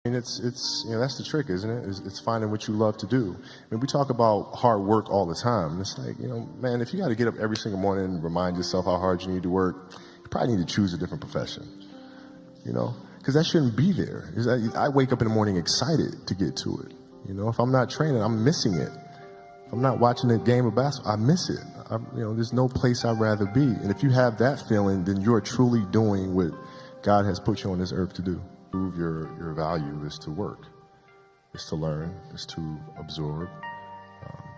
And it's that's the trick, isn't it? It's finding what you love to do. I mean, we talk about hard work all the time. And it's like, man, if you got to get up every single morning and remind yourself how hard you need to work, you probably need to choose a different profession, because that shouldn't be there. I wake up in the morning excited to get to it. If I'm not training, I'm missing it. If I'm not watching a game of basketball, I miss it. There's no place I'd rather be. And if you have that feeling, then you're truly doing what God has put you on this earth to do. Prove your value is to work, is to learn, is to absorb,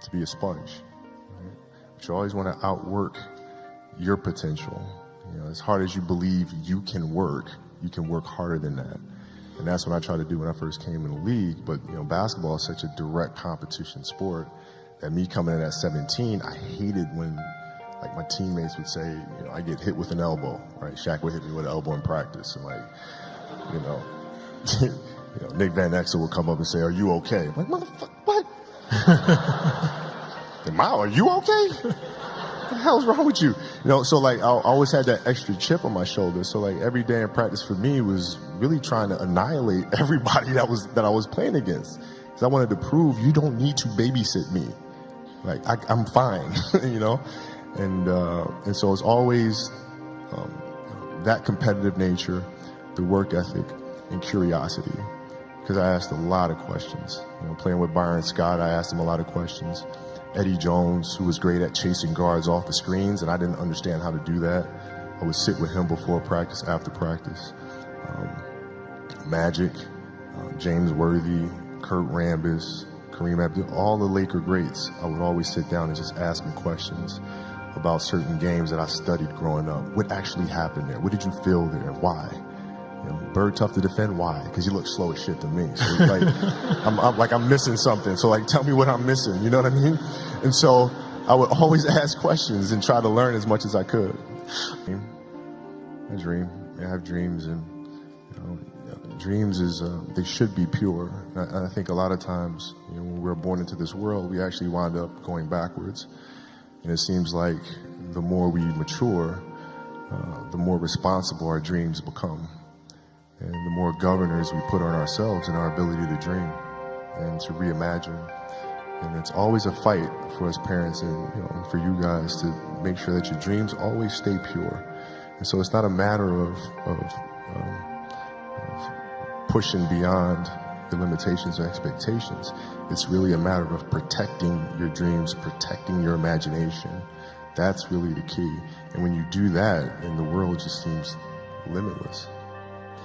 to be a sponge. Right? But you always want to outwork your potential. As hard as you believe you can work harder than that. And that's what I tried to do when I first came in the league. But basketball is such a direct competition sport that me coming in at 17, I hated when my teammates would say, I get hit with an elbow, right? Shaq would hit me with an elbow in practice, and Nick Van Exel would come up and say, "Are you okay?" I'm like, "Motherfucker, what? Are you okay? What the hell's wrong with you?" So I always had that extra chip on my shoulder. So every day in practice for me was really trying to annihilate everybody that I was playing against, because I wanted to prove you don't need to babysit me. I'm fine, And so it's always that competitive nature, the work ethic, and curiosity. Because I asked a lot of questions. Playing with Bryant Scott, I asked him a lot of questions. Eddie Jones, who was great at chasing guards off the screens, and I didn't understand how to do that. I would sit with him before practice, after practice. Magic, James Worthy, Kurt Rambis, Kareem Abdul, all the Laker greats. I would always sit down and just ask them questions about certain games that I studied growing up. What actually happened there? What did you feel there? Why? Bird tough to defend. Why? Because you look slow as shit to me. So I'm missing something. So tell me what I'm missing. You know what I mean? And so I would always ask questions and try to learn as much as I could. I dream. I have dreams, and dreams they should be pure. And I think a lot of times, when we're born into this world, we actually wind up going backwards. And it seems like the more we mature, the more responsible our dreams become. And the more governors we put on ourselves and our ability to dream and to reimagine. And it's always a fight for us parents and for you guys to make sure that your dreams always stay pure. And so it's not a matter of pushing beyond the limitations or expectations. It's really a matter of protecting your dreams, protecting your imagination. That's really the key. And when you do that, then the world just seems limitless.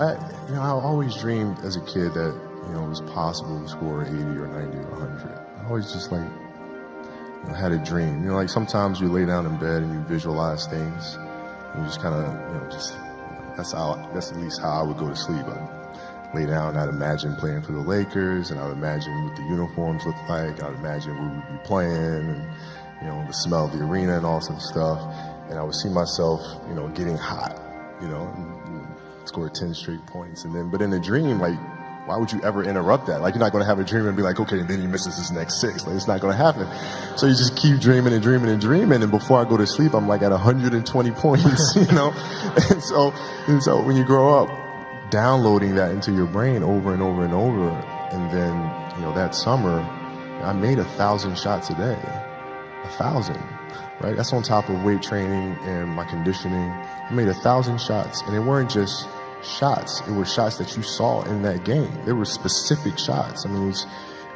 I always dreamed as a kid that, it was possible to score 80 or 90 or 100. I always just had a dream. Sometimes you lay down in bed and you visualize things. And you just kind of, that's at least how I would go to sleep. I'd lay down and I'd imagine playing for the Lakers, and I would imagine what the uniforms look like. I would imagine where we'd be playing, and, the smell of the arena and all sorts of stuff. And I would see myself, getting hot, and score 10 straight points. But in a dream, why would you ever interrupt that? You're not going to have a dream and be like, okay, and then he misses his next 6. It's not going to happen. So you just keep dreaming and dreaming and dreaming. And before I go to sleep, I'm at 120 points, And so when you grow up, downloading that into your brain over and over and over. And then, that summer, I made 1,000 shots a day. 1,000, right? That's on top of weight training and my conditioning. I made 1,000 shots, and they weren't just shots. It were shots that you saw in that game. There were specific shots. It was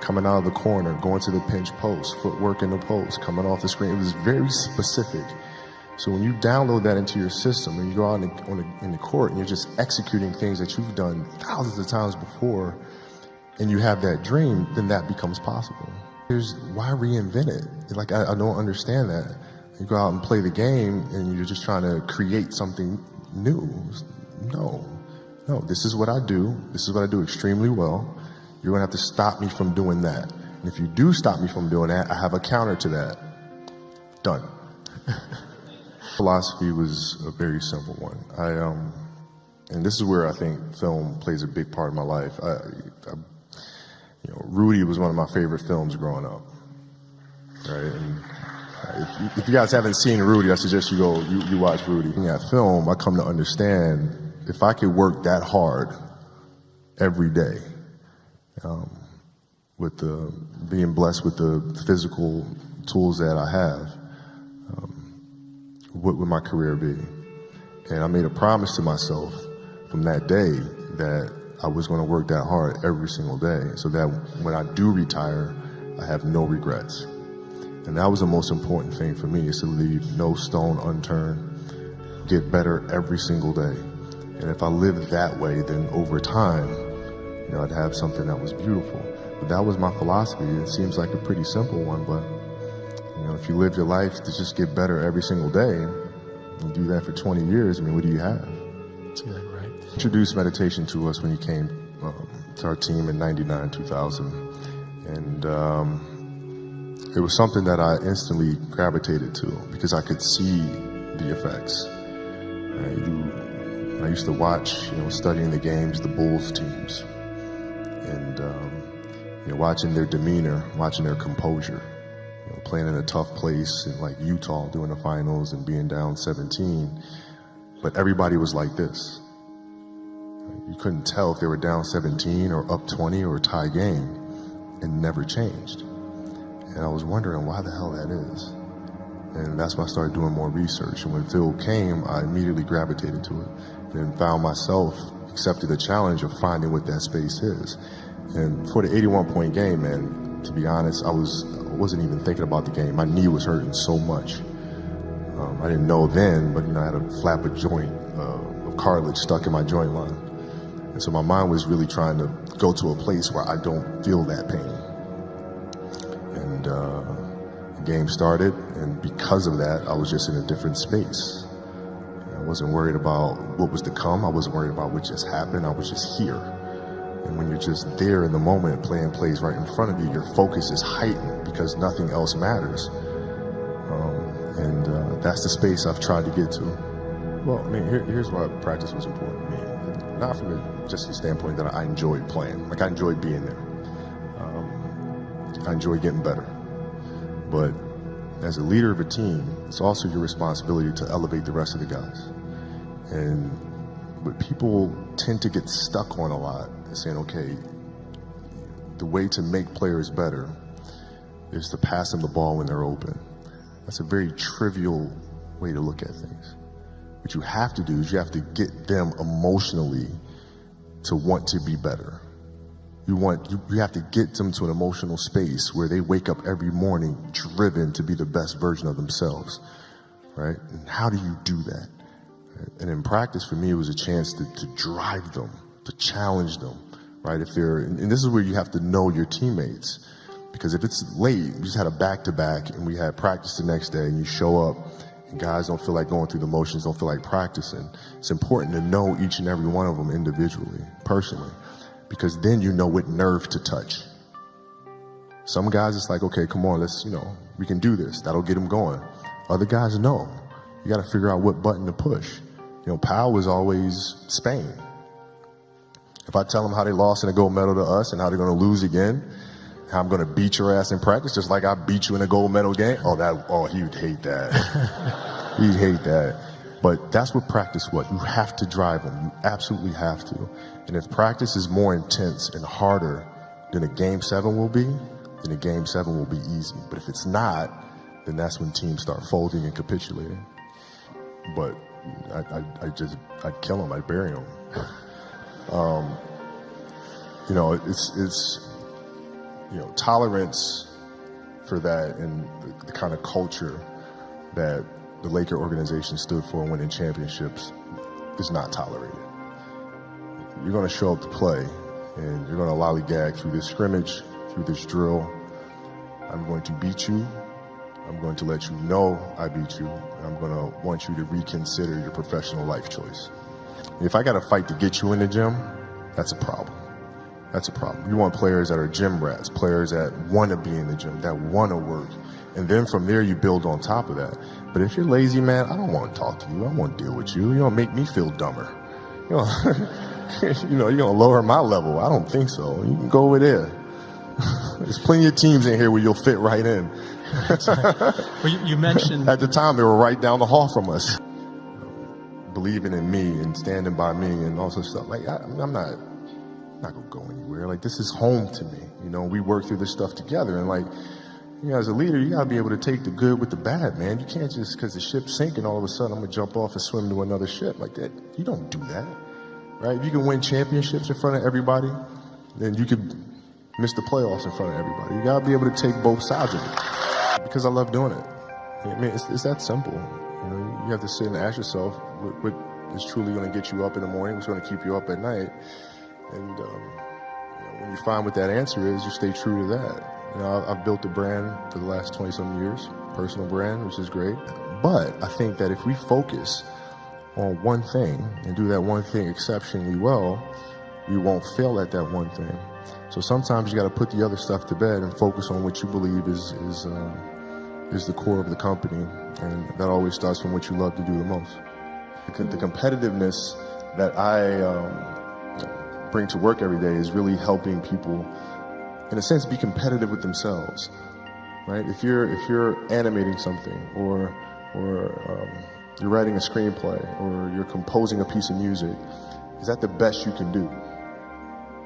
coming out of the corner, going to the pinch post, footwork in the post, coming off the screen. It was very specific. So when you download that into your system and you go out in the court and you're just executing things that you've done thousands of times before, and you have that dream, then that becomes possible. Why reinvent it? I don't understand that. You go out and play the game and you're just trying to create something new. No, this is what I do. This is what I do extremely well. You're gonna have to stop me from doing that. And if you do stop me from doing that, I have a counter to that. Done. Philosophy was a very simple one. And this is where I think film plays a big part of my life. Rudy was one of my favorite films growing up, right? And if you guys haven't seen Rudy, I suggest you watch Rudy. In that film, I come to understand if I could work that hard every day, with being blessed with the physical tools that I have, what would my career be? And I made a promise to myself from that day that I was going to work that hard every single day so that when I do retire, I have no regrets. And that was the most important thing for me, is to leave no stone unturned, get better every single day. And if I lived that way, then over time, I'd have something that was beautiful. But that was my philosophy. It seems like a pretty simple one, but if you live your life to just get better every single day, and do that for 20 years, what do you have? That's exactly right. Introduced meditation to us when you came to our team in 99, 2000. And it was something that I instantly gravitated to because I could see the effects. I used to watch, studying the games, the Bulls teams, and watching their demeanor, watching their composure, playing in a tough place in like Utah doing the finals and being down 17, but everybody was like this. You couldn't tell if they were down 17 or up 20 or a tie game, and never changed. And I was wondering why the hell that is. And that's when I started doing more research. And when Phil came, I immediately gravitated to it and found myself accepted the challenge of finding what that space is. And for the 81-point game, man, to be honest, I wasn't even thinking about the game. My knee was hurting so much. I didn't know then, but I had a flap of joint of cartilage stuck in my joint line. And so my mind was really trying to go to a place where I don't feel that pain. And the game started, and because of that, I was just in a different space. I wasn't worried about what was to come. I wasn't worried about what just happened. I was just here. And when you're just there in the moment, playing plays right in front of you, your focus is heightened because nothing else matters. And that's the space I've tried to get to. Well, here's why practice was important to me. Not from just the standpoint that I enjoyed playing. Like, I enjoyed being there. I enjoyed getting better. But as a leader of a team, it's also your responsibility to elevate the rest of the guys. And what people tend to get stuck on a lot is saying, okay, the way to make players better is to pass them the ball when they're open. That's a very trivial way to look at things. What you have to do is you have to get them emotionally to want to be better. You have to get them to an emotional space where they wake up every morning driven to be the best version of themselves, right? And how do you do that? And in practice, for me, it was a chance to drive them, to challenge them, right? And this is where you have to know your teammates, because if it's late, we just had a back-to-back and we had practice the next day, and you show up and guys don't feel like going through the motions, don't feel like practicing. It's important to know each and every one of them individually, personally, because then you know what nerve to touch. Some guys, it's like, okay, come on, let's, we can do this. That'll get them going. Other guys, no. You got to figure out what button to push. Powell was always Spain. If I tell them how they lost in a gold medal to us and how they're going to lose again, how I'm going to beat your ass in practice just like I beat you in a gold medal game, he'd hate that. He'd hate that. But that's what practice was. You have to drive them. You absolutely have to. And if practice is more intense and harder than a Game 7 will be, then a Game 7 will be easy. But if it's not, then that's when teams start folding and capitulating. But I'd kill them. I'd bury them. It's tolerance for that and the kind of culture that the Laker organization stood for in winning championships is not tolerated. You're going to show up to play, and you're going to lollygag through this scrimmage, through this drill. I'm going to beat you. I'm going to let you know I beat you. I'm going to want you to reconsider your professional life choice. If I got to fight to get you in the gym, that's a problem. That's a problem. You want players that are gym rats, players that want to be in the gym, that want to work. And then from there, you build on top of that. But if you're lazy, man, I don't want to talk to you. I don't want to deal with you. You don't make me feel dumber. You're going to lower my level. I don't think so. You can go over there. There's plenty of teams in here where you'll fit right in. Well, you mentioned... At the time, they were right down the hall from us. Believing in me and standing by me and all sorts of stuff. Like, I'm not I'm not gonna go anywhere. Like, this is home to me. You know, we work through this stuff together, and like, you know, as a leader, you gotta be able to take the good with the bad, man. You can't just, because the ship's sinking, all of a sudden I'm gonna jump off and swim to another ship like that. You don't do that, right? If you can win championships in front of everybody, then you could miss the playoffs in front of everybody. You gotta be able to take both sides of it, because I love doing it. I mean, it's that simple. You know, you have to sit and ask yourself what is truly gonna get you up in the morning, what's gonna keep you up at night, and you know, when you find what that answer is, you stay true to that. You know, I've built a brand for the last 20-some years, personal brand, which is great. But I think that if we focus on one thing and do that one thing exceptionally well, we won't fail at that one thing. So sometimes you got to put the other stuff to bed and focus on what you believe is the core of the company, and that always starts from what you love to do the most. The competitiveness that I bring to work every day is really helping people, in a sense, be competitive with themselves, right? If you're animating something, or you're writing a screenplay, or you're composing a piece of music, is that the best you can do?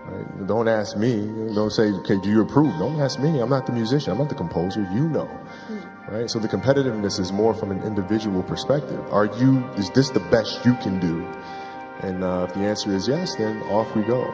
Right? Don't ask me. Don't say, okay, do you approve? Don't ask me. I'm not the musician. I'm not the composer. You know, right? So the competitiveness is more from an individual perspective. Is this the best you can do? And if the answer is yes, then off we go.